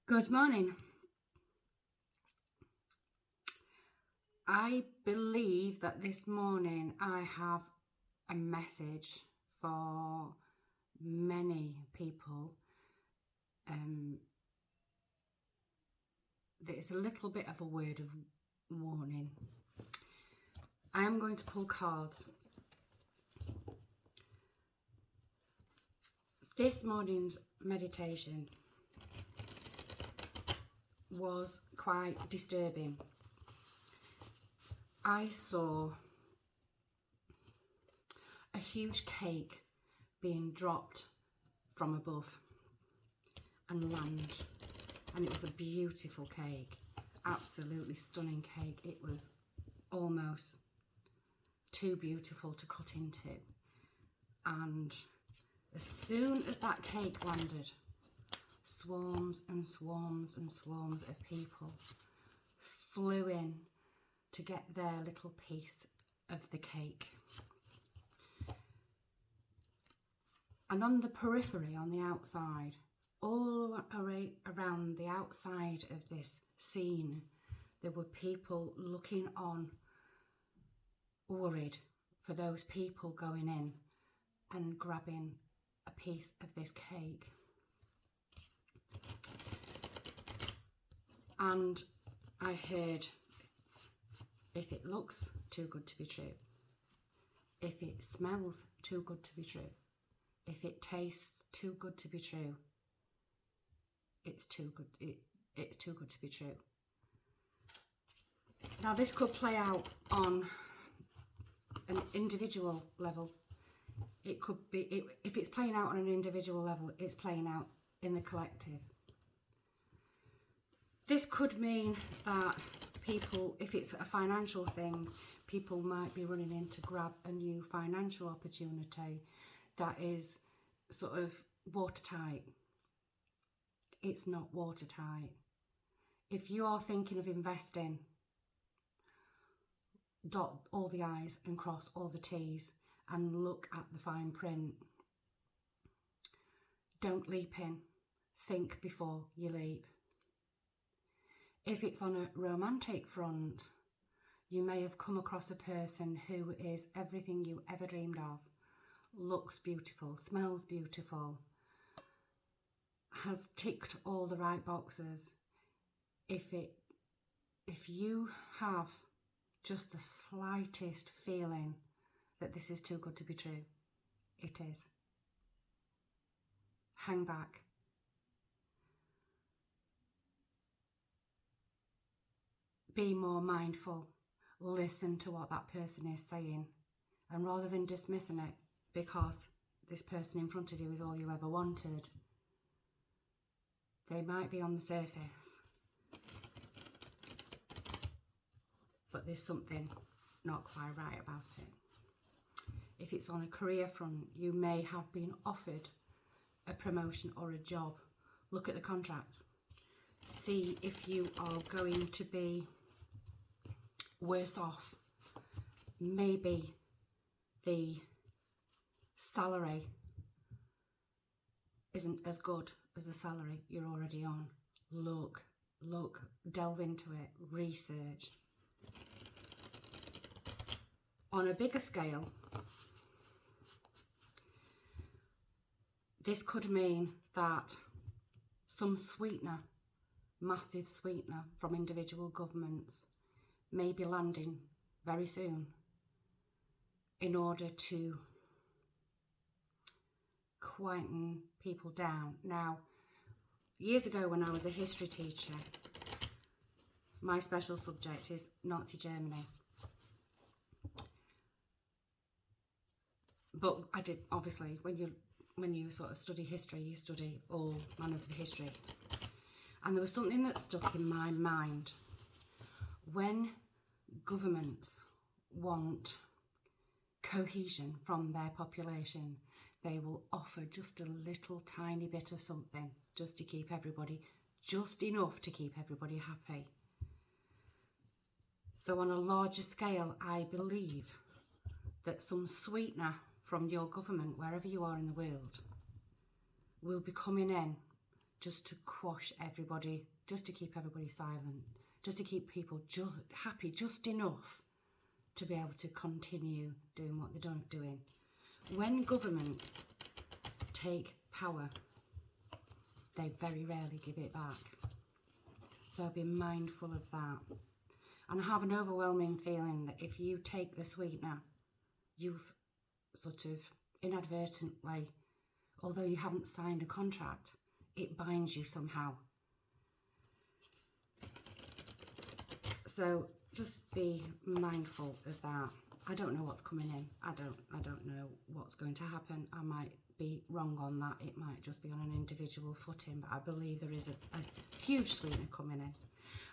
Good morning. I believe that this morning I have a message for many people that is a little bit of a word of warning. I am going to pull cards. This morning's meditation was quite disturbing. I saw a huge cake being dropped from above and land, and it was a beautiful cake, absolutely stunning cake. It was almost too beautiful to cut into, and as soon as that cake landed, swarms and swarms and swarms of people flew in to get their little piece of the cake. And on the periphery, on the outside, all around the outside of this scene, there were people looking on, worried for those people going in and grabbing a piece of this cake. And I heard, if it looks too good to be true, if it smells too good to be true, if it tastes too good to be true, it's too good. It's too good to be true. Now, this could play out on an individual level. It could be, if it's playing out on an individual level, it's playing out in the collective. This could mean that people, if it's a financial thing, people might be running in to grab a new financial opportunity that is sort of watertight. It's not watertight. If you are thinking of investing, dot all the I's and cross all the T's and look at the fine print. Don't leap in. Think before you leap. If it's on a romantic front, you may have come across a person who is everything you ever dreamed of, looks beautiful, smells beautiful, has ticked all the right boxes. If you have just the slightest feeling that this is too good to be true, it is. Hang back. Be more mindful. Listen to what that person is saying. And rather than dismissing it because this person in front of you is all you ever wanted, they might be on the surface, but there's something not quite right about it. If it's on a career front, you may have been offered a promotion or a job. Look at the contract. See if you are going to be worse off. Maybe the salary isn't as good as the salary you're already on. Look, delve into it, research. On a bigger scale, this could mean that some sweetener, massive sweetener from individual governments may be landing very soon in order to quieten people down. Now, years ago when I was a history teacher, my special subject is Nazi Germany. But I did, obviously, when you sort of study history, you study all manners of history. And there was something that stuck in my mind. When governments want cohesion from their population, they will offer just a little tiny bit of something just to keep everybody, just enough to keep everybody happy. So on a larger scale, I believe that some sweetener from your government, wherever you are in the world, will be coming in just to quash everybody, just to keep everybody silent, just to keep people happy just enough to be able to continue doing what they're doing. When governments take power, they very rarely give it back. So be mindful of that. And I have an overwhelming feeling that if you take the sweetener, you've sort of inadvertently, although you haven't signed a contract, it binds you somehow. So just be mindful of that. I don't know what's coming in. I don't know what's going to happen. I might be wrong on that. It might just be on an individual footing, but I believe there is a huge sweetener coming in.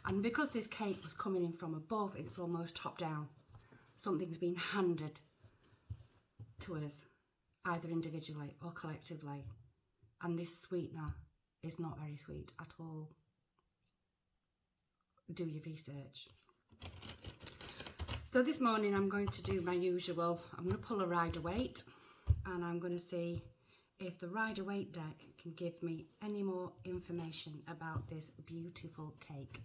And because this cake was coming in from above, it's almost top down. Something's been handed to us, either individually or collectively. And this sweetener is not very sweet at all. Do your research. So this morning I'm going to do my usual. I'm going to pull a Rider-Waite, and I'm going to see if the Rider-Waite deck can give me any more information about this beautiful cake.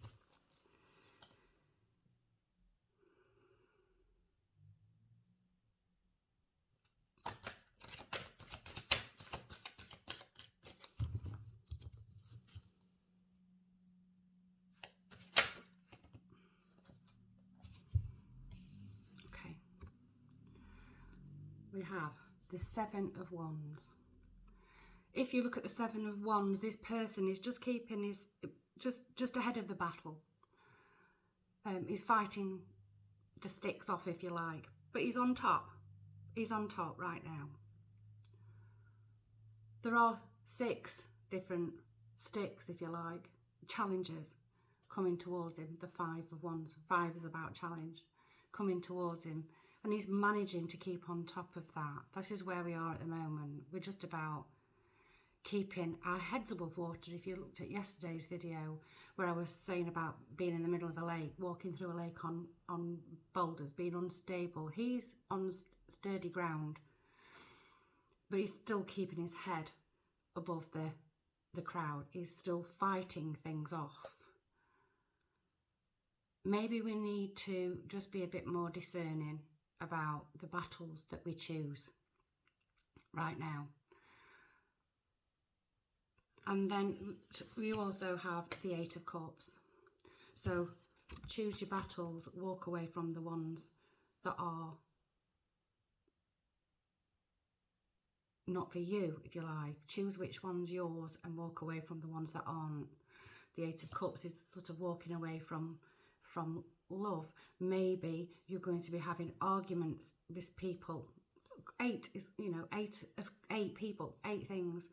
We have the Seven of Wands. If you look at the Seven of Wands, this person is just keeping his, just ahead of the battle. He's fighting the sticks off, if you like, but he's on top. He's on top right now. There are 6 different sticks, if you like, challenges coming towards him. The 5 of Wands, 5 is about challenge, coming towards him. And he's managing to keep on top of that. This is where we are at the moment. We're just about keeping our heads above water. If you looked at yesterday's video where I was saying about being in the middle of a lake, walking through a lake on boulders, being unstable. He's on sturdy ground, but he's still keeping his head above the crowd. He's still fighting things off. Maybe we need to just be a bit more discerning about the battles that we choose right now. And then we also have the 8 of Cups. So choose your battles, walk away from the ones that are not for you, if you like. Choose which one's yours and walk away from the ones that aren't. The 8 of Cups is sort of walking away from love. Maybe you're going to be having arguments with people. 8 is, you know, 8 people, 8 things.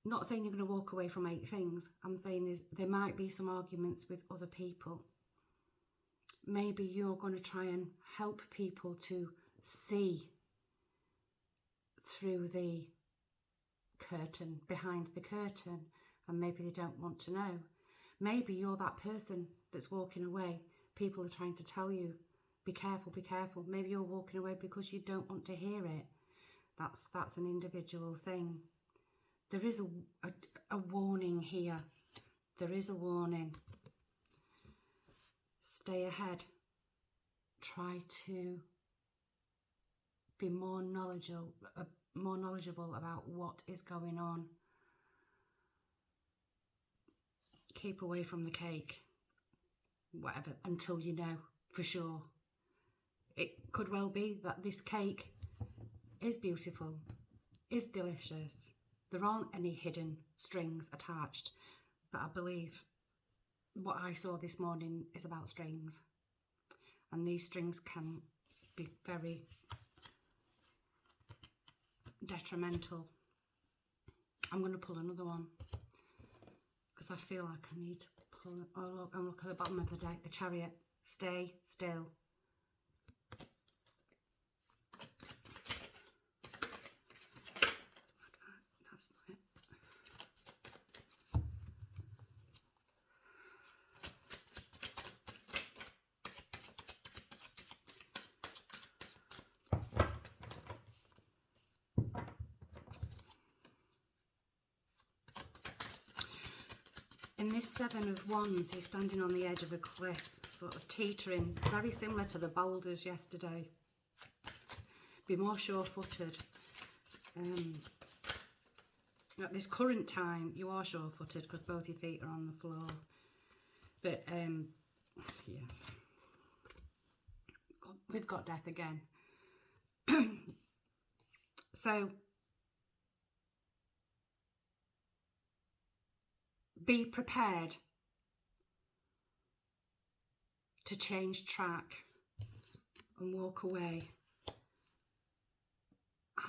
Not saying you're going to walk away from 8 things. I'm saying is there might be some arguments with other people. Maybe you're going to try and help people to see through the curtain, behind the curtain, and maybe they don't want to know. Maybe you're that person that's walking away. People are trying to tell you, be careful, be careful. Maybe you're walking away because you don't want to hear it. That's an individual thing. There is a warning here. There is a warning. Stay ahead. Try to be more knowledgeable about what is going on. Keep away from the cake, whatever, until you know for sure. It could well be that this cake is beautiful, is delicious. There aren't any hidden strings attached, but I believe what I saw this morning is about strings, and these strings can be very detrimental. I'm going to pull another one because I feel like I need to pull it. Oh look, and look at the bottom of the deck, the Chariot. Stay still. That's not it. In this Seven of Wands, he's standing on the edge of a cliff, sort of teetering, very similar to the boulders yesterday. Be more sure-footed. At this current time, you are sure-footed because both your feet are on the floor. But, yeah. We've got death again. So, be prepared to change track and walk away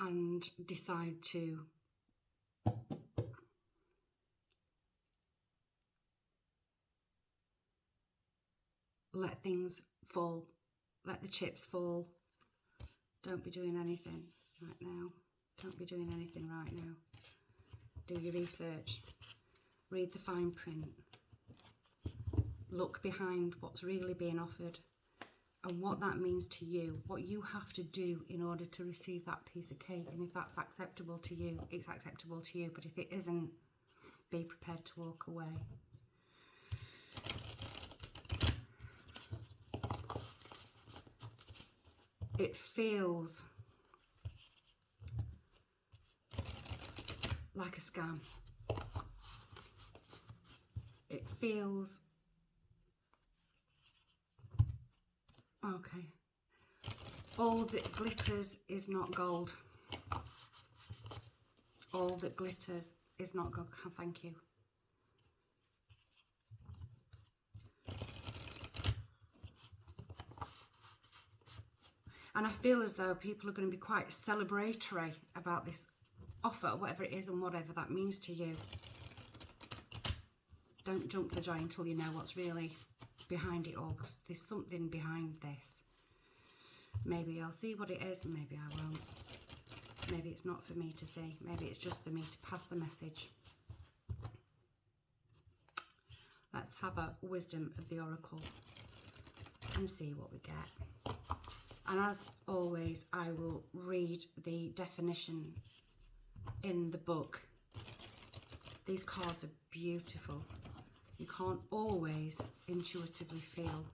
and decide to let things fall, let the chips fall. Don't be doing anything right now. Don't be doing anything right now. Do your research. Read the fine print. Look behind what's really being offered and what that means to you, what you have to do in order to receive that piece of cake. And if that's acceptable to you, it's acceptable to you. But if it isn't, be prepared to walk away. It feels like a scam. It feels okay. All that glitters is not gold. All that glitters is not gold. Thank you. And I feel as though people are going to be quite celebratory about this offer, whatever it is and whatever that means to you. Don't jump for joy until you know what's really behind it all, because there's something behind this. Maybe I'll see what it is and maybe I won't. Maybe it's not for me to see. Maybe it's just for me to pass the message. Let's have a wisdom of the oracle and see what we get. And as always, I will read the definition in the book. These cards are beautiful. You can't always intuitively feel.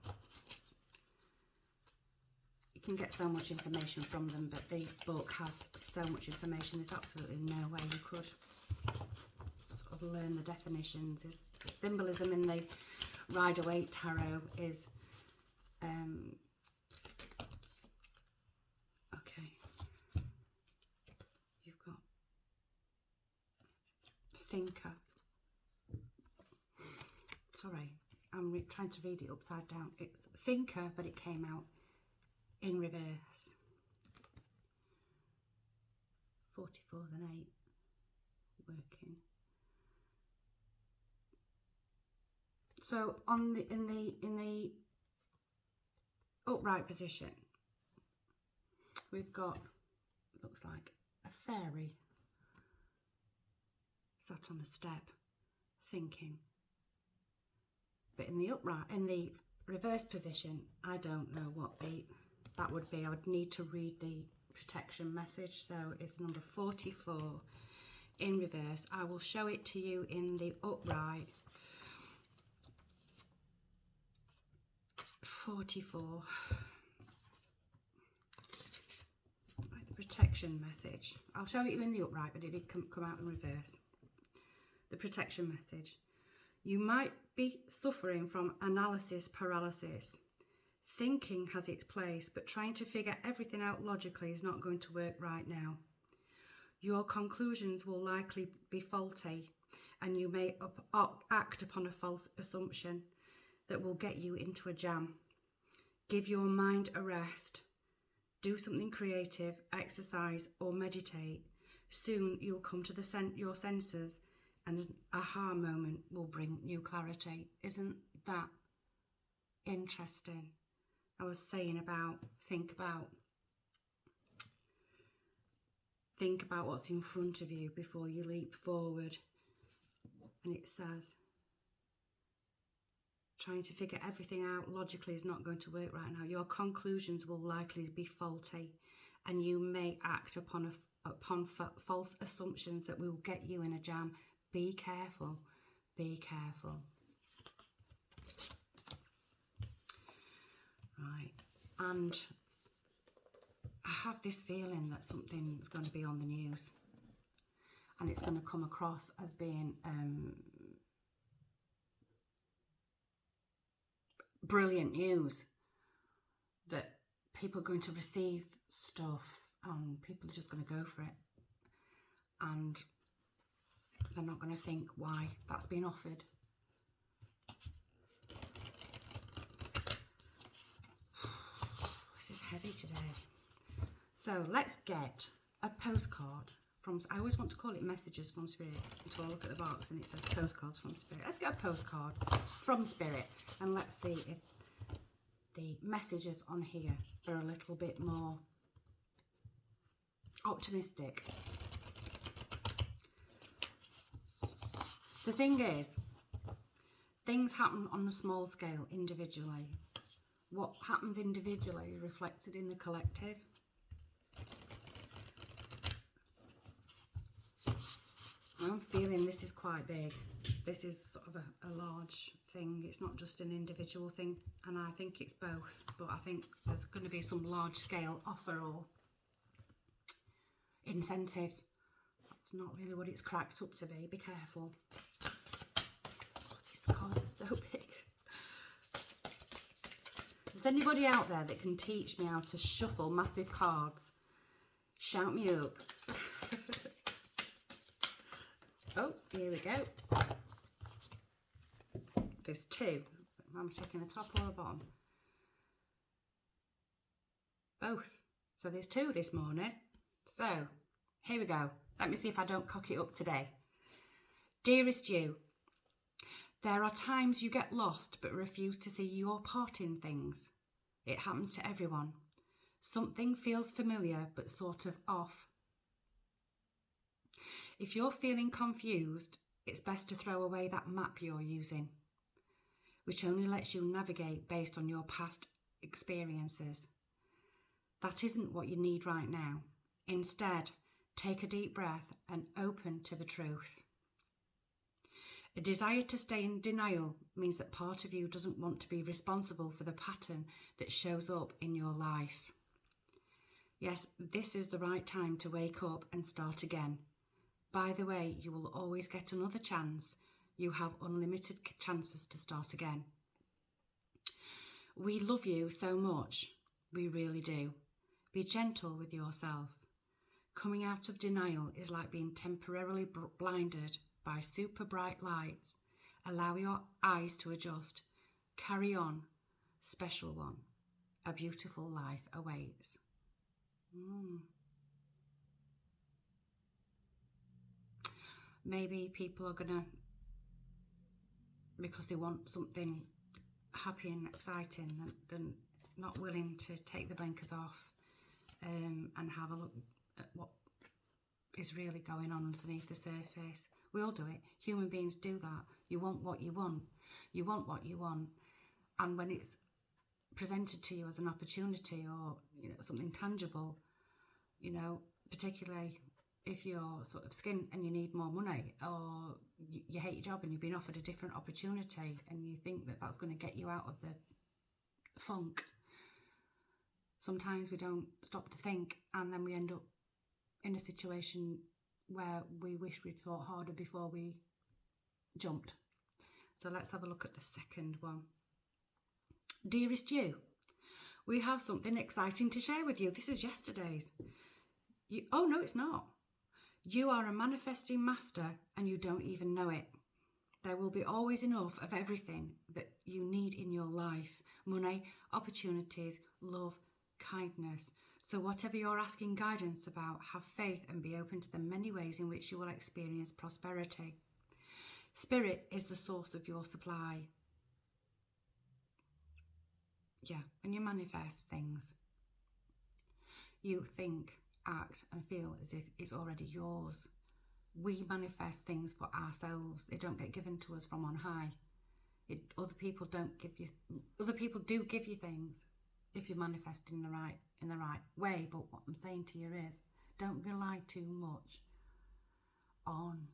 You can get so much information from them, but the book has so much information. There's absolutely no way you could sort of learn the definitions. The symbolism in the Rider-Waite Tarot is okay. You've got thinker. Sorry, I'm trying to read it upside down. It's thinker, but it came out in reverse. 44's an 8 working. So on the in the upright position, we've got, looks like a fairy sat on a step thinking. But in the reverse position, I don't know what that would be. I would need to read the protection message. So it's number 44 in reverse. I will show it to you in the upright. 44. Right, the protection message. I'll show it you in the upright, but it did come out in reverse. The protection message. You might be suffering from analysis paralysis. Thinking has its place, but trying to figure everything out logically is not going to work right now. Your conclusions will likely be faulty, and you may act upon a false assumption that will get you into a jam. Give your mind a rest. Do something creative, exercise or meditate. Soon you'll come to your senses, and an aha moment will bring new clarity. Isn't that interesting? I was saying about think about what's in front of you before you leap forward. And it says, trying to figure everything out logically is not going to work right now. Your conclusions will likely be faulty, and you may act upon false assumptions that will get you in a jam. Be careful. be careful. Right, and I have this feeling that something's going to be on the news, and it's going to come across as being brilliant news, that people are going to receive stuff and people are just going to go for it, and they're not going to think why that's been offered. This is heavy today. So let's get a postcard from, I always want to call it messages from Spirit until I look at the box and it says postcards from Spirit. Let's get a postcard from Spirit and let's see if the messages on here are a little bit more optimistic. The thing is, things happen on a small scale individually. What happens individually is reflected in the collective. I'm feeling this is quite big. This is sort of a large thing. It's not just an individual thing, and I think it's both, but I think there's going to be some large scale offer or incentive. That's not really what it's cracked up to be. Be careful. Oh, these cards are so big. Is anybody out there that can teach me how to shuffle massive cards? Shout me up. Oh, here we go. There's two. Am I taking the top or the bottom? Both. So there's two this morning. So here we go. Let me see if I don't cock it up today. Dearest you, there are times you get lost but refuse to see your part in things. It happens to everyone. Something feels familiar but sort of off. If you're feeling confused, it's best to throw away that map you're using, which only lets you navigate based on your past experiences. That isn't what you need right now. Instead, take a deep breath and open to the truth. A desire to stay in denial means that part of you doesn't want to be responsible for the pattern that shows up in your life. Yes, this is the right time to wake up and start again. By the way, you will always get another chance. You have unlimited chances to start again. We love you so much. We really do. Be gentle with yourself. Coming out of denial is like being temporarily blinded by super bright lights. Allow your eyes to adjust. Carry on. Special one. A beautiful life awaits. Maybe people are gonna, because they want something happy and exciting, they're not willing to take the blinkers off and have a look at what is really going on underneath the surface. We all do it. Human beings do that. You want what you want. You want what you want. And when it's presented to you as an opportunity or, something tangible, particularly if you're sort of skint and you need more money, or you hate your job and you've been offered a different opportunity and you think that that's going to get you out of the funk, sometimes we don't stop to think, and then we end up in a situation where we wish we'd thought harder before we jumped. So let's have a look at the second one. Dearest you, we have something exciting to share with you. This is yesterday's. Oh no, it's not. You are a manifesting master and you don't even know it. There will be always enough of everything that you need in your life. Money, opportunities, love, kindness. So whatever you're asking guidance about, have faith and be open to the many ways in which you will experience prosperity. Spirit is the source of your supply. Yeah, when you manifest things, you think, act and feel as if it's already yours. We manifest things for ourselves. They don't get given to us from on high. Other people do give you things if you manifest in the right way. But what I'm saying to you is, don't rely too much on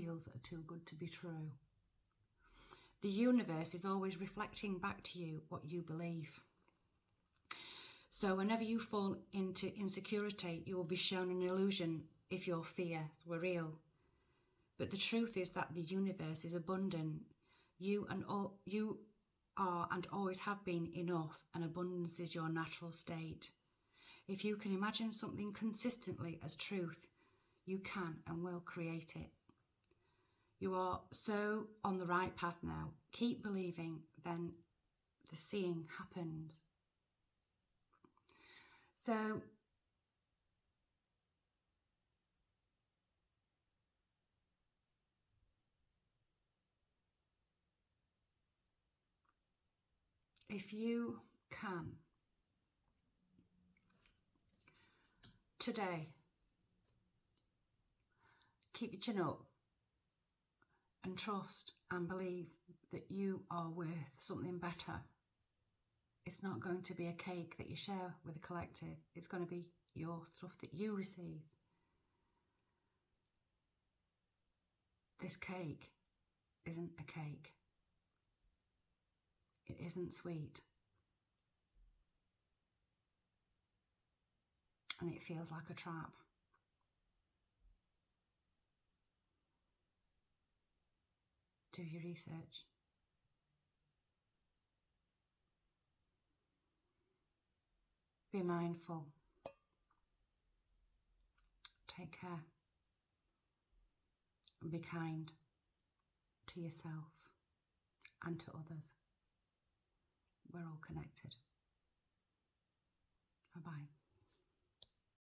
deals that are too good to be true. The universe is always reflecting back to you what you believe. So whenever you fall into insecurity, you will be shown an illusion if your fears were real. But the truth is that the universe is abundant. You are and always have been enough, and abundance is your natural state. If you can imagine something consistently as truth, you can and will create it. You are so on the right path now. Keep believing, then the seeing happens. So if you can today keep your chin up and trust and believe that you are worth something better. It's not going to be a cake that you share with the collective. It's going to be your stuff that you receive. This cake isn't a cake. It isn't sweet. And it feels like a trap. Do your research. Be mindful. Take care. And be kind to yourself and to others. We're all connected. Bye-bye.